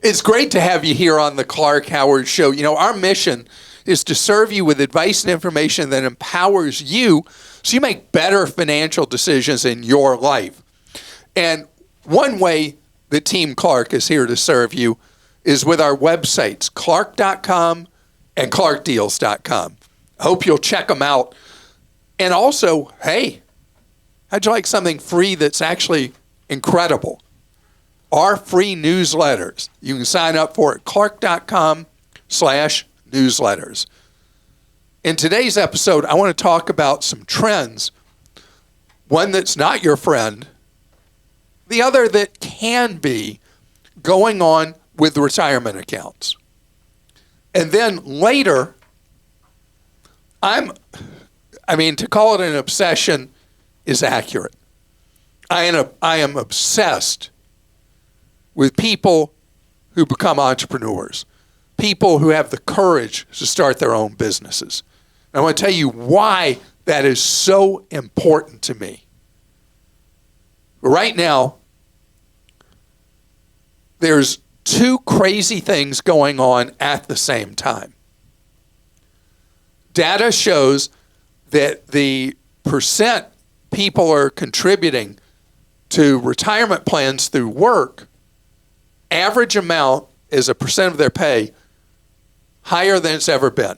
It's great to have you here on the Clark Howard Show. You know, our mission is to serve you with advice and information that empowers you so you make better financial decisions in your life. And one way that Team Clark is here to serve you is with our websites, clark.com and clarkdeals.com. I hope you'll check them out. And also, hey, how'd you like something free that's actually incredible? Our free newsletters. You can sign up for it, clark.com/newsletters. In today's episode, I want to talk about some trends. One that's not your friend, the other that can be going on with retirement accounts. And then later, to call it an obsession is accurate. I am obsessed with people who become entrepreneurs, people who have the courage to start their own businesses. And I want to tell you why that is so important to me. Right now, there's two crazy things going on at the same time. Data shows that the percent people are contributing to retirement plans through work, average amount is a percent of their pay higher than it's ever been.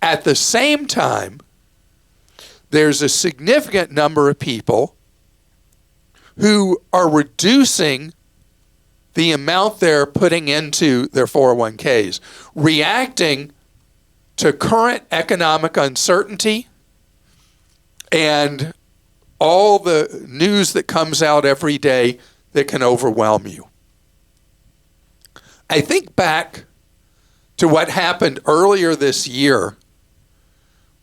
At the same time, there's a significant number of people who are reducing the amount they're putting into their 401ks, reacting to current economic uncertainty and all the news that comes out every day that can overwhelm you. I think back to what happened earlier this year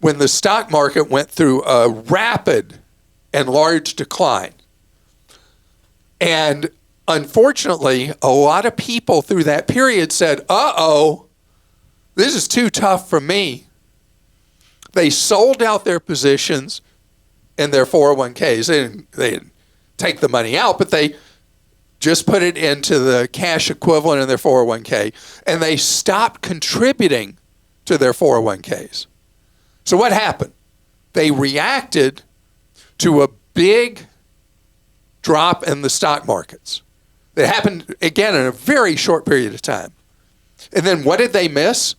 when the stock market went through a rapid and large decline. And unfortunately, a lot of people through that period said, this is too tough for me. They sold out their positions in their 401ks. They didn't take the money out, but they just put it into the cash equivalent in their 401k, and they stopped contributing to their 401ks. So what happened? They reacted to a big drop in the stock markets. It happened, again, in a very short period of time. And then what did they miss?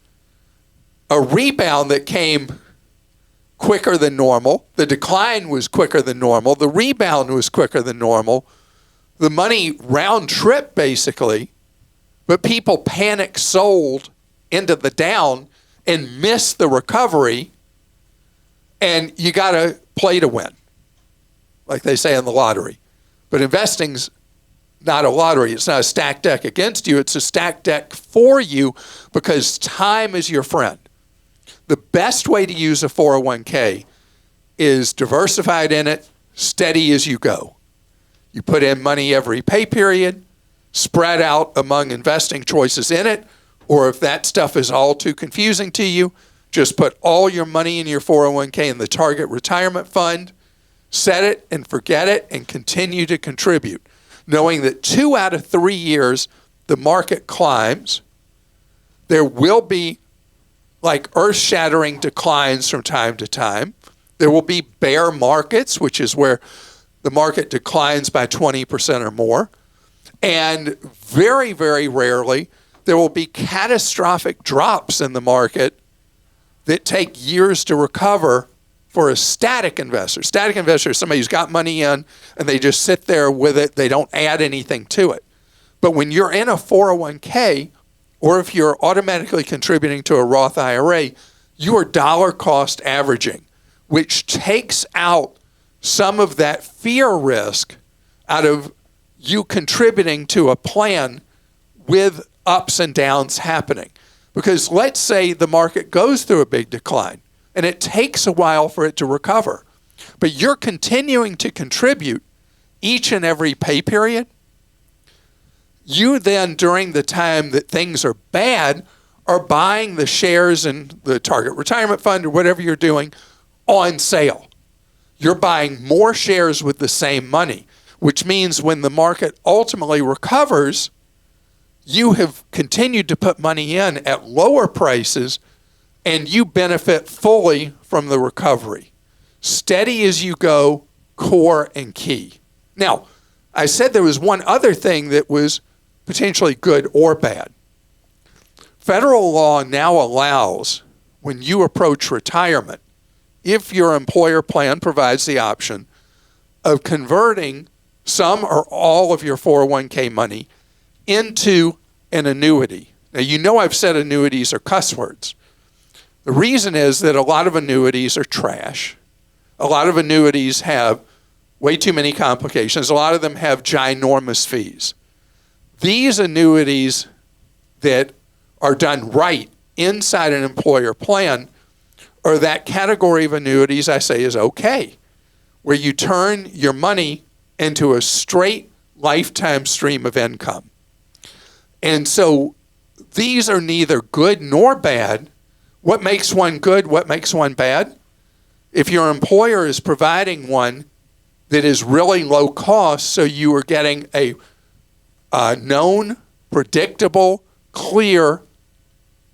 A rebound that came quicker than normal. The decline was quicker than normal. The rebound was quicker than normal. The money round trip, basically, but people panic sold into the down and missed the recovery, and you got to play to win, like they say in the lottery. But investing's not a lottery. It's not a stacked deck against you. It's a stacked deck for you because time is your friend. The best way to use a 401k is diversified in it, steady as you go. You put in money every pay period, spread out among investing choices in it, or if that stuff is all too confusing to you, just put all your money in your 401k in the target retirement fund, set it and forget it, and continue to contribute, knowing that 2 out of 3 years the market climbs. There will be like earth-shattering declines from time to time. There will be bear markets, which is where the market declines by 20% or more. And very, very rarely, there will be catastrophic drops in the market that take years to recover for a static investor. Static investor is somebody who's got money in and they just sit there with it. They don't add anything to it. But when you're in a 401k, or if you're automatically contributing to a Roth IRA, you are dollar cost averaging, which takes out some of that fear risk out of you contributing to a plan with ups and downs happening. Because let's say the market goes through a big decline and it takes a while for it to recover, but you're continuing to contribute each and every pay period. You then, during the time that things are bad, are buying the shares in the target retirement fund or whatever you're doing on sale. You're buying more shares with the same money, which means when the market ultimately recovers, you have continued to put money in at lower prices, and you benefit fully from the recovery. Steady as you go, core and key. Now, I said there was one other thing that was potentially good or bad. Federal law now allows, when you approach retirement, if your employer plan provides the option of converting some or all of your 401k money into an annuity. Now, you know I've said annuities are cuss words. The reason is that a lot of annuities are trash. A lot of annuities have way too many complications. A lot of them have ginormous fees. These annuities that are done right inside an employer plan are that category of annuities I say is okay, where you turn your money into a straight lifetime stream of income. And so these are neither good nor bad. What makes one good? What makes one bad? If your employer is providing one that is really low cost, so you are getting a known, predictable, clear,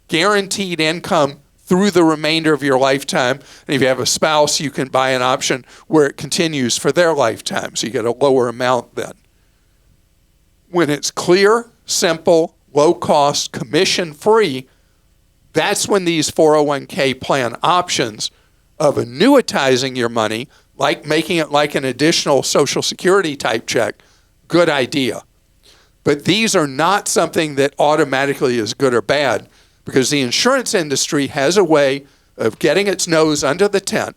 guaranteed income through the remainder of your lifetime. And if you have a spouse, you can buy an option where it continues for their lifetime, so you get a lower amount then. When it's clear, simple, low cost, commission free, that's when these 401k plan options of annuitizing your money, like making it like an additional Social Security type check, good idea. But these are not something that automatically is good or bad, because the insurance industry has a way of getting its nose under the tent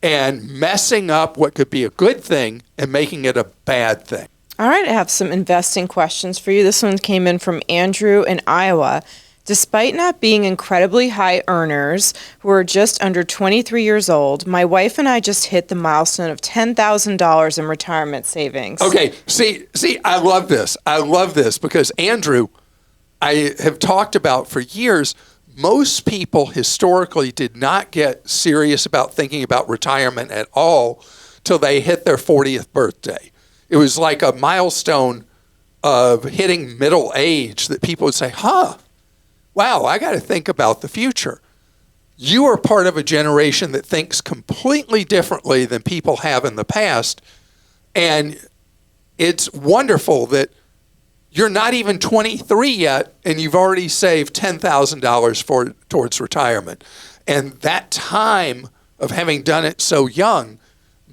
and messing up what could be a good thing and making it a bad thing. All right, I have some investing questions for you. This one came in from Andrew in Iowa. Despite not being incredibly high earners who are just under 23 years old, my wife and I just hit the milestone of $10,000 in retirement savings. Okay, see, I love this. I love this because Andrew, I have talked about for years, most people historically did not get serious about thinking about retirement at all till they hit their 40th birthday. It was like a milestone of hitting middle age that people would say, wow, I got to think about the future. You are part of a generation that thinks completely differently than people have in the past. And it's wonderful that you're not even 23 yet, and you've already saved $10,000 towards retirement. And that time of having done it so young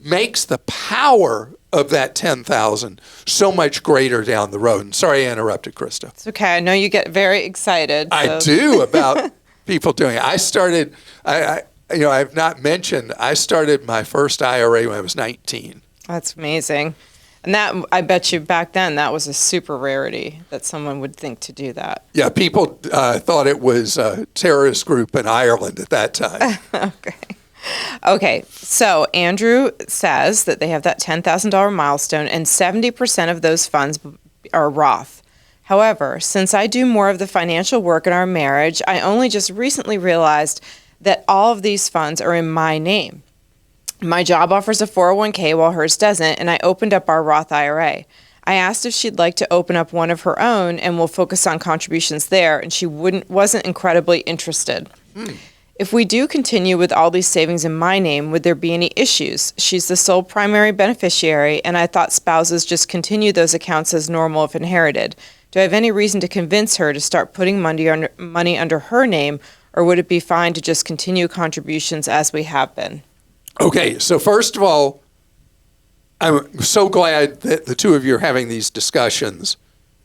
makes the power of that $10,000 so much greater down the road. And sorry I interrupted, Christa. It's okay. I know you get very excited. So. I do about people doing it. I started, I've not mentioned, I started my first IRA when I was 19. That's amazing. And that, I bet you back then, that was a super rarity that someone would think to do that. Yeah, people thought it was a terrorist group in Ireland at that time. Okay, so Andrew says that they have that $10,000 milestone and 70% of those funds are Roth. However, since I do more of the financial work in our marriage, I only just recently realized that all of these funds are in my name. My job offers a 401k while hers doesn't, and I opened up our Roth IRA. I asked if she'd like to open up one of her own, and we'll focus on contributions there, and she wasn't incredibly interested. If we do continue with all these savings in my name, would there be any issues? She's the sole primary beneficiary, and I thought spouses just continue those accounts as normal if inherited. Do I have any reason to convince her to start putting money under her name, or would it be fine to just continue contributions as we have been? Okay, so first of all, I'm so glad that the two of you are having these discussions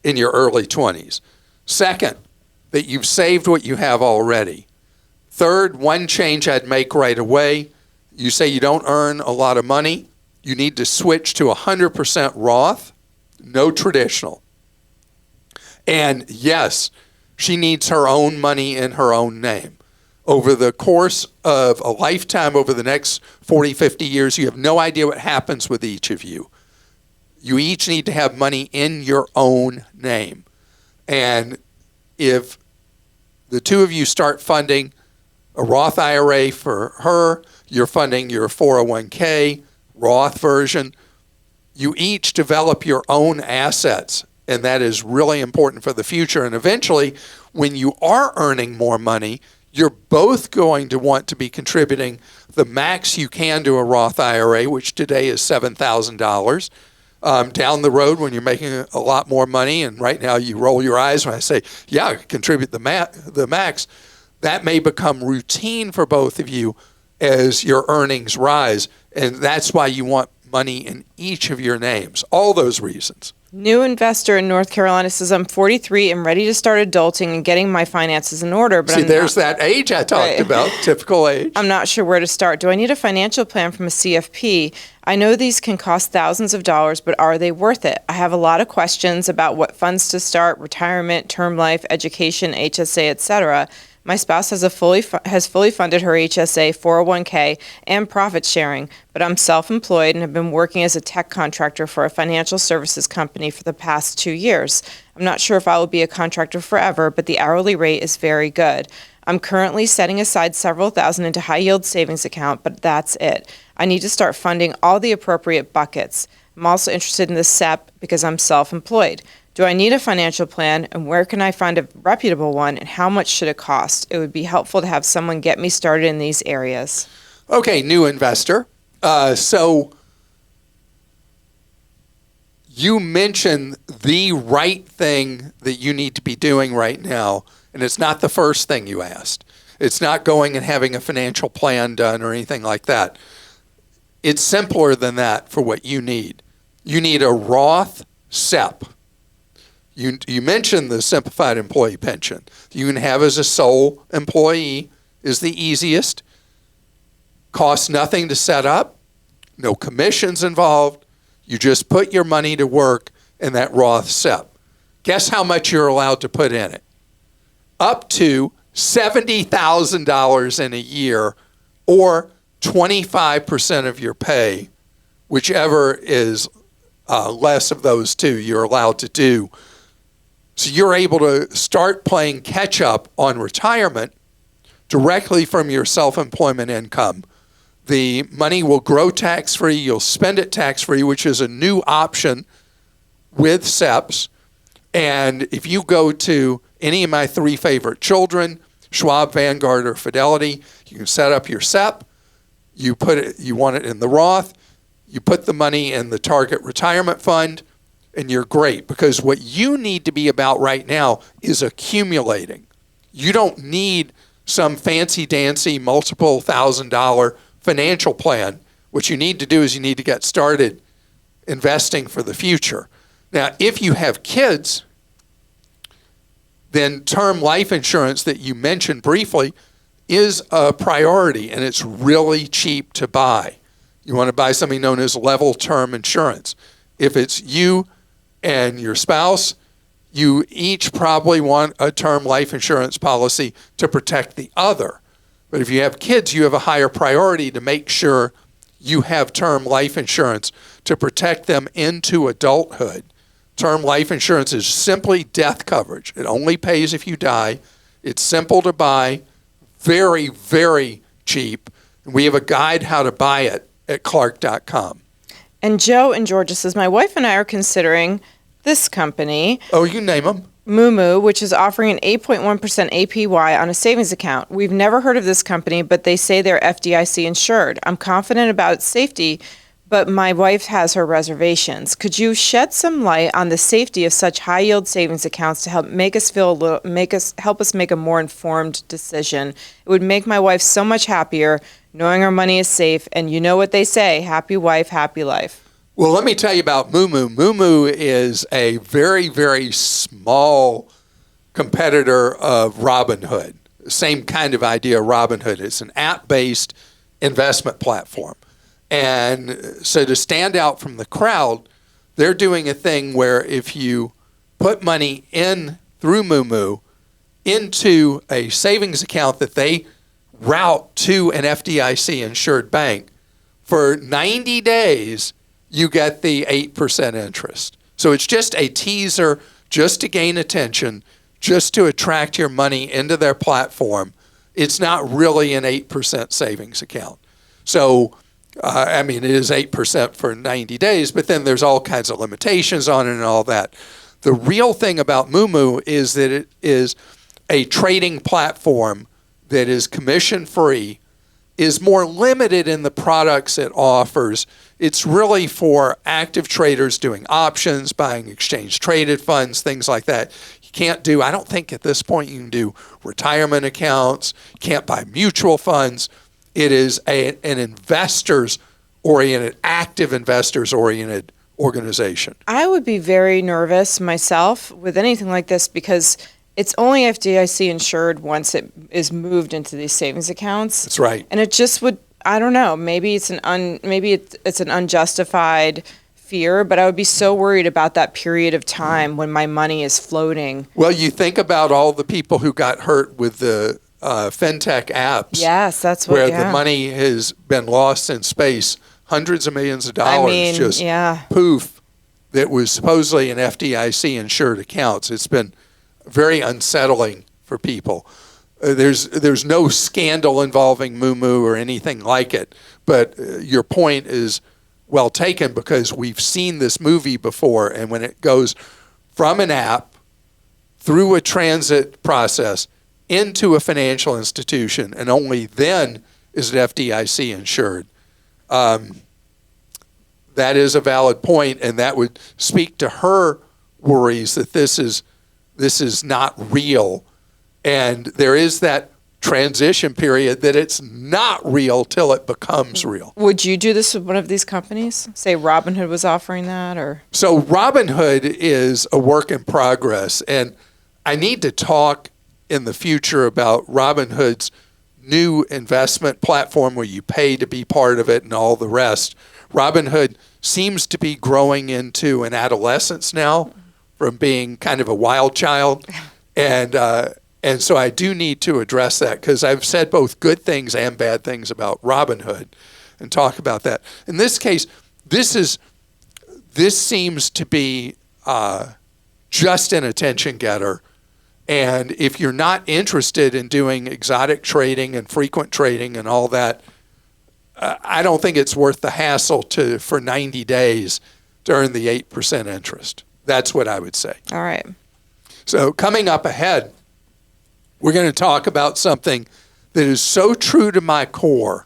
in your early 20s. Second, that you've saved what you have already. Third, one change I'd make right away. You say you don't earn a lot of money. You need to switch to 100% Roth, no traditional. And yes, she needs her own money in her own name. Over the course of a lifetime, over the next 40, 50 years, you have no idea what happens with each of you. You each need to have money in your own name. And if the two of you start funding a Roth IRA for her, you're funding your 401k, Roth version, you each develop your own assets And that is really important for the future. And eventually, when you are earning more money, you're both going to want to be contributing the max you can to a Roth IRA, which today is $7,000. Down the road, when you're making a lot more money, and right now you roll your eyes when I say, yeah, contribute the max, that may become routine for both of you as your earnings rise. And that's why you want money in each of your names. All those reasons. New investor in North Carolina says, I'm 43 and ready to start adulting and getting my finances in order. But See, there's that age I talked about, typical age. I'm not sure where to start. Do I need a financial plan from a CFP? I know these can cost thousands of dollars, but are they worth it? I have a lot of questions about what funds to start, retirement, term life, education, HSA, etc. My spouse has fully funded her HSA, 401k, and profit sharing, but I'm self-employed and have been working as a tech contractor for a financial services company for the past 2 years. I'm not sure if I will be a contractor forever, but the hourly rate is very good. I'm currently setting aside several thousand into high-yield savings account, but that's it. I need to start funding all the appropriate buckets. I'm also interested in the SEP because I'm self-employed. Do I need a financial plan, and where can I find a reputable one, and how much should it cost? It would be helpful to have someone get me started in these areas. Okay, new investor. So you mentioned the right thing that you need to be doing right now, and it's not the first thing you asked. It's not going and having a financial plan done or anything like that. It's simpler than that for what you need. You need a Roth SEP. You mentioned the simplified employee pension. You can have as a sole employee is the easiest. Costs nothing to set up. No commissions involved. You just put your money to work in that Roth SEP. Guess how much you're allowed to put in it? Up to $70,000 in a year, or 25% of your pay, whichever is less of those two you're allowed to do. So you're able to start playing catch up on retirement directly from your self-employment income. The money will grow tax-free. You'll spend it tax-free, which is a new option with SEPs. And if you go to any of my three favorite children, Schwab, Vanguard, or Fidelity, you can set up your SEP. You want it in the Roth. You put the money in the target retirement fund, and you're great, because what you need to be about right now is accumulating. You don't need some fancy-dancy multiple $1,000 financial plan. What you need to do is you need to get started investing for the future. Now, if you have kids, then term life insurance that you mentioned briefly is a priority, and it's really cheap to buy. You want to buy something known as level term insurance. If it's you and your spouse, you each probably want a term life insurance policy to protect the other. But if you have kids, you have a higher priority to make sure you have term life insurance to protect them into adulthood. Term life insurance is simply death coverage. It only pays if you die. It's simple to buy, very, very cheap. We have a guide how to buy it at clark.com. And Joe in Georgia says, my wife and I are considering this company. Oh, you name them. Moomoo, which is offering an 8.1% APY on a savings account. We've never heard of this company, but they say they're FDIC insured. I'm confident about its safety, but my wife has her reservations. Could you shed some light on the safety of such high-yield savings accounts to help help us make a more informed decision? It would make my wife so much happier knowing our money is safe, and you know what they say, happy wife, happy life. Well, let me tell you about Moomoo. Moomoo is a very, very small competitor of Robinhood. Same kind of idea, Robinhood. It's an app-based investment platform. And so to stand out from the crowd, they're doing a thing where if you put money in through Moomoo into a savings account that they route to an FDIC insured bank, for 90 days, you get the 8% interest. So it's just a teaser, just to gain attention, just to attract your money into their platform. It's not really an 8% savings account. So, it is 8% for 90 days, but then there's all kinds of limitations on it and all that. The real thing about Moomoo is that it is a trading platform that is commission-free, is more limited in the products it offers. It's really for active traders doing options, buying exchange-traded funds, things like that. You can't do, I don't think at this point you can do retirement accounts. You can't buy mutual funds. It is an investors-oriented, active investors-oriented organization. I would be very nervous myself with anything like this because it's only FDIC insured once it is moved into these savings accounts. That's right. And it just would, I don't know, maybe it's an unjustified fear, but I would be so worried about that period of time when my money is floating. Well, you think about all the people who got hurt with the fintech apps. Yes, that's where the money has been lost in space, hundreds of millions of dollars, poof, that was supposedly in FDIC insured accounts. It's been very unsettling for people. There's no scandal involving Moomoo or anything like it, but your point is well taken because we've seen this movie before, and when it goes from an app through a transit process into a financial institution, and only then is it FDIC insured. That is a valid point, and that would speak to her worries that this is not real. And there is that transition period that it's not real till it becomes real. Would you do this with one of these companies? Say Robinhood was offering that, or? So Robinhood is a work in progress, and I need to talk in the future about Robinhood's new investment platform where you pay to be part of it and all the rest. Robinhood seems to be growing into an adolescence now from being kind of a wild child. And so I do need to address that because I've said both good things and bad things about Robinhood and talk about that. In this case, this seems to be just an attention getter. And if you're not interested in doing exotic trading and frequent trading and all that, I don't think it's worth the hassle for 90 days to earn the 8% interest. That's what I would say. All right. So coming up ahead, we're going to talk about something that is so true to my core,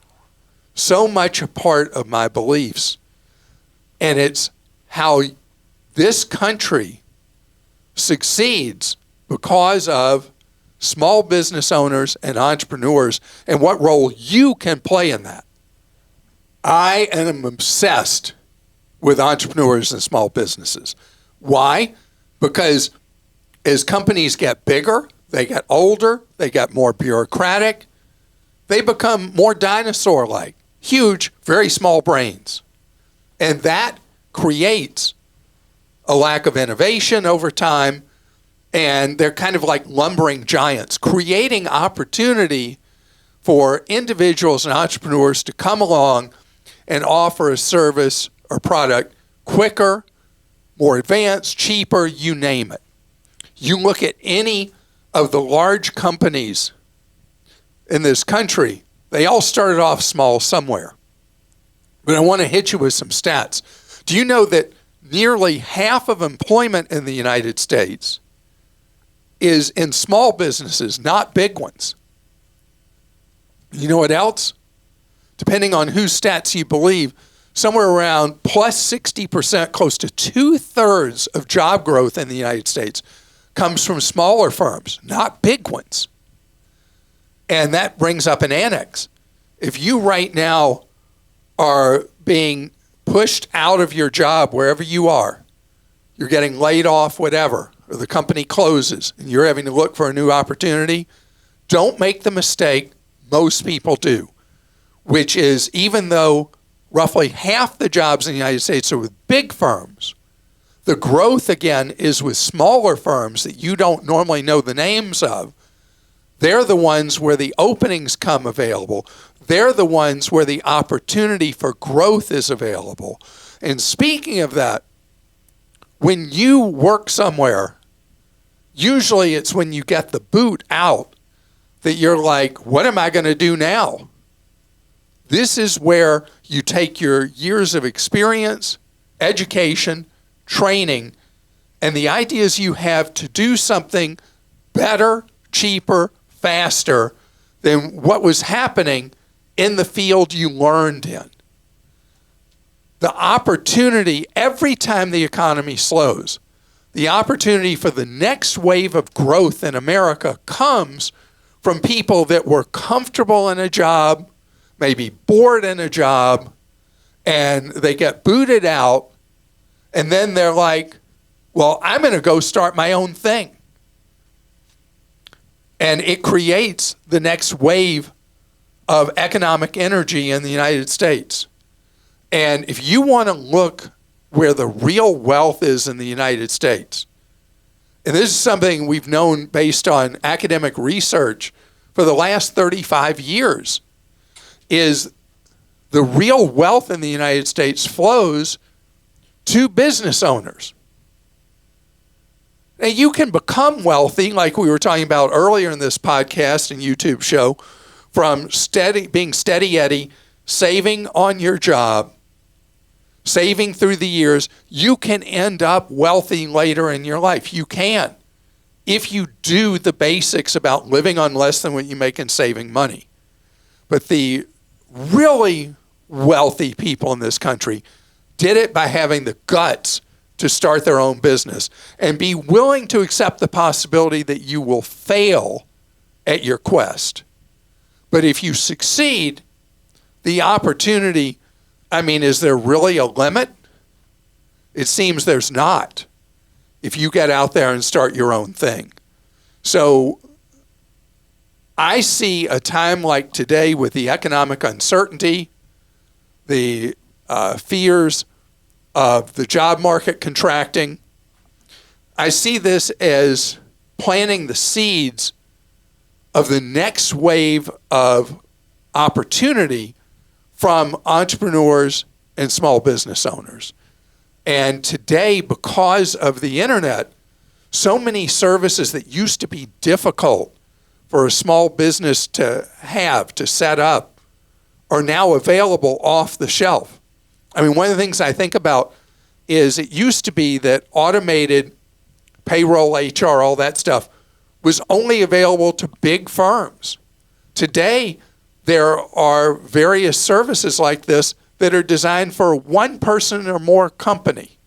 so much a part of my beliefs, and it's how this country succeeds because of small business owners and entrepreneurs and what role you can play in that. I am obsessed with entrepreneurs and small businesses. Why? Because as companies get bigger, they get older, they get more bureaucratic, they become more dinosaur-like, huge, very small brains. And that creates a lack of innovation over time, and they're kind of like lumbering giants, creating opportunity for individuals and entrepreneurs to come along and offer a service or product quicker, more advanced, cheaper, you name it. You look at any of the large companies in this country, they all started off small somewhere. But I want to hit you with some stats. Do you know that nearly half of employment in the United States is in small businesses, not big ones? You know what else? Depending on whose stats you believe, somewhere around plus 60%, close to 2/3 of job growth in the United States comes from smaller firms, not big ones. And that brings up an annex. If you right now are being pushed out of your job wherever you are, you're getting laid off, whatever, or the company closes and you're having to look for a new opportunity, don't make the mistake most people do, which is even though roughly half the jobs in the United States are with big firms, the growth, again, is with smaller firms that you don't normally know the names of. They're the ones where the openings come available. They're the ones where the opportunity for growth is available. And speaking of that, when you work somewhere, usually it's when you get the boot out that you're like, what am I going to do now? This is where you take your years of experience, education, training, and the ideas you have to do something better, cheaper, faster than what was happening in the field you learned in. The opportunity, every time the economy slows, the opportunity for the next wave of growth in America comes from people that were comfortable in a job, maybe bored in a job, and they get booted out, and then they're like, well, I'm going to go start my own thing. And it creates the next wave of economic energy in the United States. And if you want to look where the real wealth is in the United States, and this is something we've known based on academic research for the last 35 years, is the real wealth in the United States flows to business owners. Now, you can become wealthy, like we were talking about earlier in this podcast and YouTube show, from being steady Eddie, saving on your job, saving through the years. You can end up wealthy later in your life. You can, if you do the basics about living on less than what you make and saving money. But the really wealthy people in this country did it by having the guts to start their own business and be willing to accept the possibility that you will fail at your quest. But if you succeed, the opportunity, is there really a limit? It seems there's not if you get out there and start your own thing. So I see a time like today with the economic uncertainty, the fears of the job market contracting. I see this as planting the seeds of the next wave of opportunity from entrepreneurs and small business owners. And today, because of the internet, so many services that used to be difficult for a small business to set up, are now available off the shelf. One of the things I think about is it used to be that automated payroll, HR, all that stuff was only available to big firms. Today, there are various services like this that are designed for one person or more company,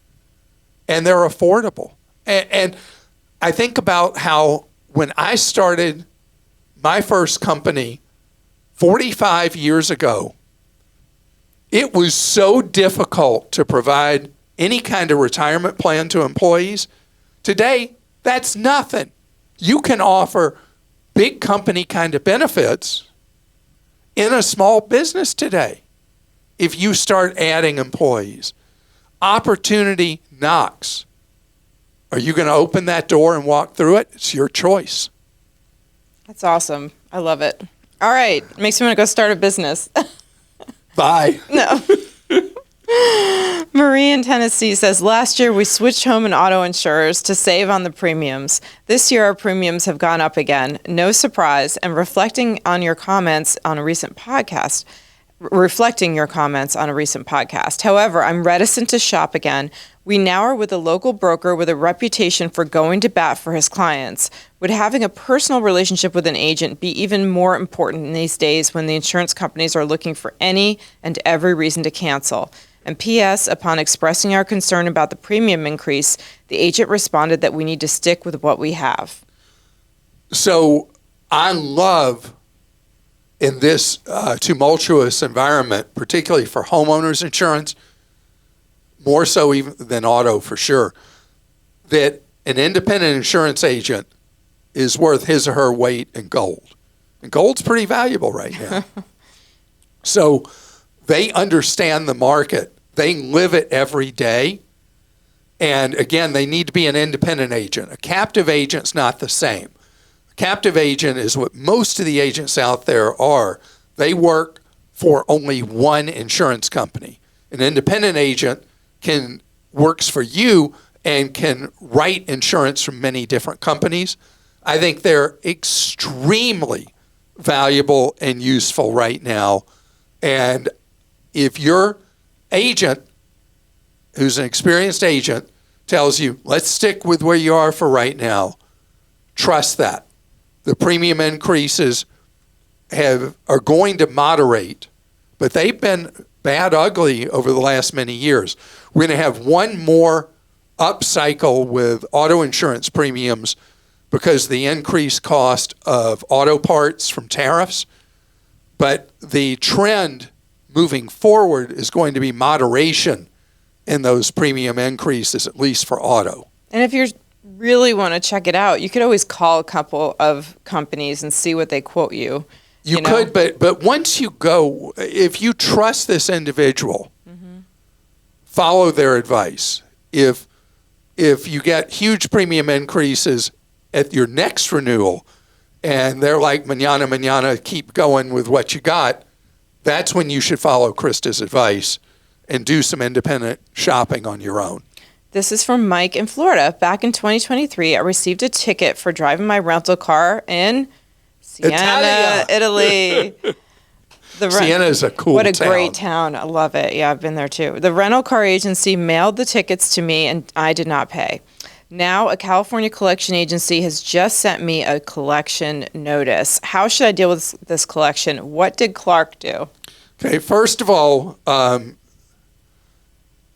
and they're affordable. And I think about how when I started my first company 45 years ago, it was so difficult to provide any kind of retirement plan to employees. Today, that's nothing. You can offer big company kind of benefits in a small business today if you start adding employees. Opportunity knocks. Are you going to open that door and walk through it? It's your choice. That's awesome. I love it. All right. Makes me want to go start a business. Bye. No. Marie in Tennessee says, last year we switched home and auto insurers to save on the premiums. This year our premiums have gone up again. No surprise. And reflecting your comments on a recent podcast. However, I'm reticent to shop again. We now are with a local broker with a reputation for going to bat for his clients. Would having a personal relationship with an agent be even more important in these days when the insurance companies are looking for any and every reason to cancel? And P.S., upon expressing our concern about the premium increase, the agent responded that we need to stick with what we have. So I love, in this tumultuous environment, particularly for homeowners insurance, more so even than auto for sure, that an independent insurance agent is worth his or her weight in gold. And gold's pretty valuable right now. So they understand the market. They live it every day. And again, they need to be an independent agent. A captive agent's not the same. A captive agent is what most of the agents out there are. They work for only one insurance company. An independent agent works for you and can write insurance from many different companies. I think they're extremely valuable and useful right now. And if your agent, who's an experienced agent, tells you, let's stick with where you are for right now. Trust that. The premium increases are going to moderate, but they've been bad ugly over the last many years. We're going to have one more upcycle with auto insurance premiums because of the increased cost of auto parts from tariffs. But the trend moving forward is going to be moderation in those premium increases, at least for auto. And if you really want to check it out, you could always call a couple of companies and see what they quote you. You could, but once you go, if you trust this individual, follow their advice. If you get huge premium increases at your next renewal, and they're like, manana, keep going with what you got, that's when you should follow Christa's advice and do some independent shopping on your own. This is from Mike in Florida. Back in 2023, I received a ticket for driving my rental car in Siena, Italy. Siena is a cool town. What a great town. I love it. Yeah, I've been there too. The rental car agency mailed the tickets to me and I did not pay. Now, a California collection agency has just sent me a collection notice. How should I deal with this collection? What did Clark do? Okay, first of all,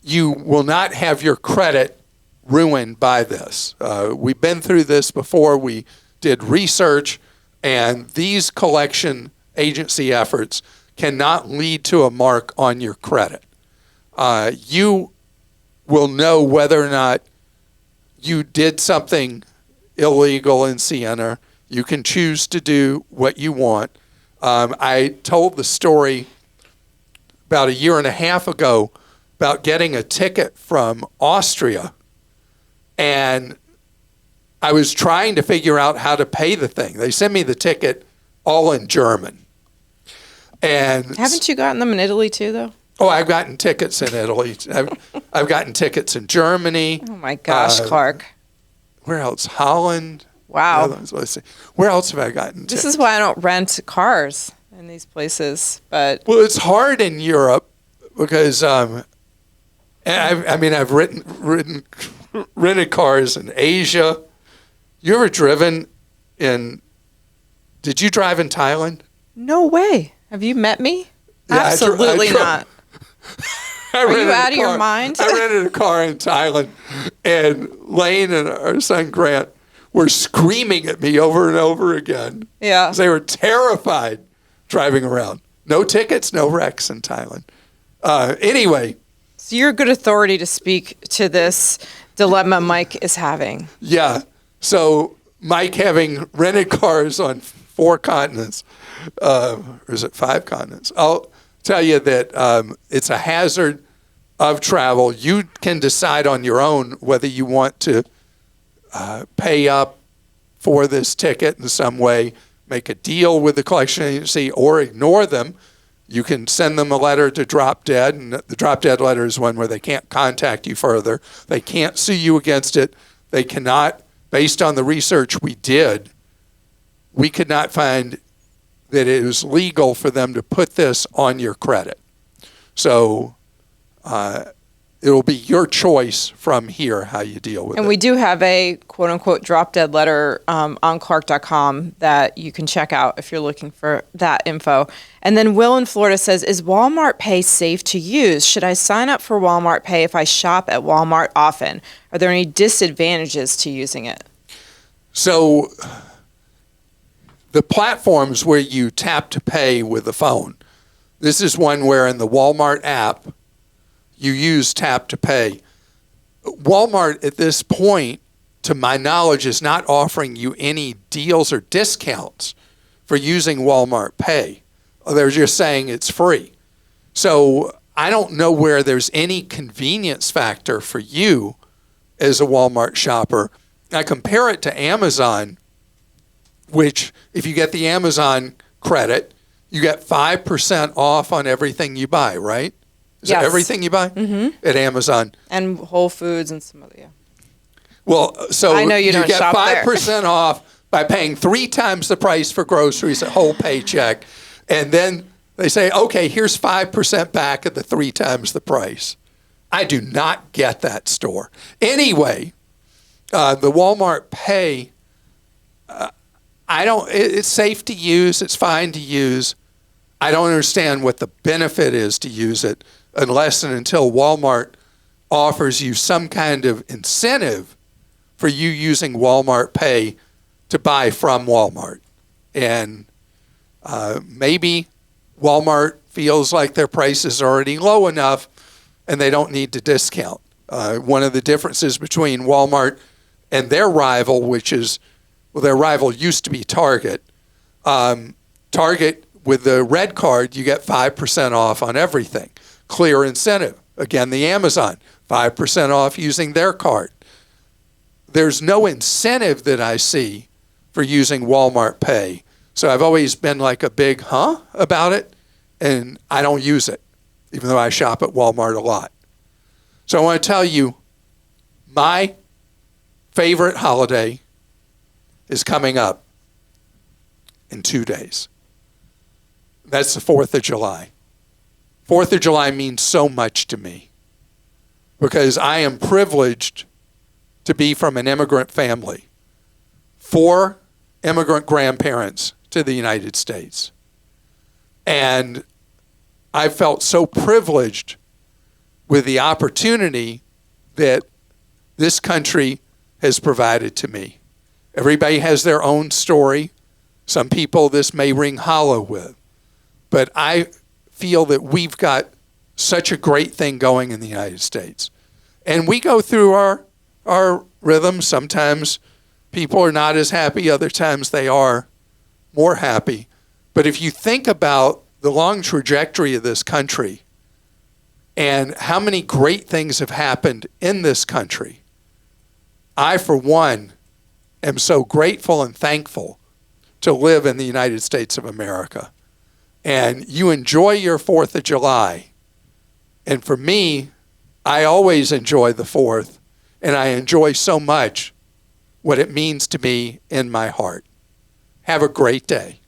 you will not have your credit ruined by this. We've been through this before. We did research, and these collection agency efforts cannot lead to a mark on your credit. You will know whether or not you did something illegal in Siena. You can choose to do what you want. I told the story about a year and a half ago about getting a ticket from Austria, and I was trying to figure out how to pay the thing. They sent me the ticket all in German. And haven't you gotten them in Italy too, though? Oh, I've gotten tickets in Italy. I've gotten tickets in Germany. Oh my gosh, Clark. Where else? Holland. Wow. Let's see. Where else have I gotten tickets? This is why I don't rent cars in these places. But well, it's hard in Europe because I've rented cars in Asia. You ever driven in? Did you drive in Thailand? No way. Have you met me? Yeah, absolutely not. Are you out of your mind? I rented a car in Thailand, and Lane and our son Grant were screaming at me over and over again. Yeah. They were terrified driving around. No tickets, no wrecks in Thailand. Anyway. So you're a good authority to speak to this dilemma Mike is having. Yeah. So Mike, having rented cars on 4 continents, or is it 5 continents? I'll tell you that it's a hazard of travel. You can decide on your own whether you want to pay up for this ticket in some way, make a deal with the collection agency, or ignore them. You can send them a letter to Drop Dead, and the Drop Dead letter is one where they can't contact you further. They can't sue you against it. They cannot, based on the research we did, we could not find that it was legal for them to put this on your credit. So it'll be your choice from here how you deal with it. And we do have a quote-unquote drop-dead letter on Clark.com that you can check out if you're looking for that info. And then Will in Florida says, is Walmart Pay safe to use? Should I sign up for Walmart Pay if I shop at Walmart often? Are there any disadvantages to using it? So the platforms where you tap to pay with the phone, this is one where in the Walmart app, you use tap to pay. Walmart at this point, to my knowledge, is not offering you any deals or discounts for using Walmart Pay. They're just saying it's free. So I don't know where there's any convenience factor for you as a Walmart shopper. I compare it to Amazon, which if you get the Amazon credit, you get 5% off on everything you buy, right? Is Yes. it everything you buy at Amazon? And Whole Foods and some other, yeah. Well, so I know you don't get shop there. 5% off by paying 3 times the price for groceries, a whole paycheck. And then they say, okay, here's 5% back at the 3 times the price. I do not get that store. Anyway, the Walmart Pay, it's safe to use. It's fine to use. I don't understand what the benefit is to use it unless and until Walmart offers you some kind of incentive for you using Walmart Pay to buy from Walmart. And maybe Walmart feels like their price is already low enough and they don't need to discount. One of the differences between Walmart and their rival, which is, well, their rival used to be Target. Target, with the red card, you get 5% off on everything. Clear incentive. Again, the Amazon, 5% off using their card. There's no incentive that I see for using Walmart Pay. So I've always been like a big about it, and I don't use it, even though I shop at Walmart a lot. So I want to tell you, my favorite holiday is coming up in 2 days. That's the 4th of July. 4th of July means so much to me because I am privileged to be from an immigrant family. 4 immigrant grandparents to the United States. And I felt so privileged with the opportunity that this country has provided to me. Everybody has their own story. Some people this may ring hollow with. But I feel that we've got such a great thing going in the United States. And we go through our rhythms. Sometimes people are not as happy. Other times they are more happy. But if you think about the long trajectory of this country and how many great things have happened in this country, I, for one, am so grateful and thankful to live in the United States of America. And you enjoy your 4th of July. And for me, I always enjoy the 4th, and I enjoy so much what it means to me in my heart. Have a great day.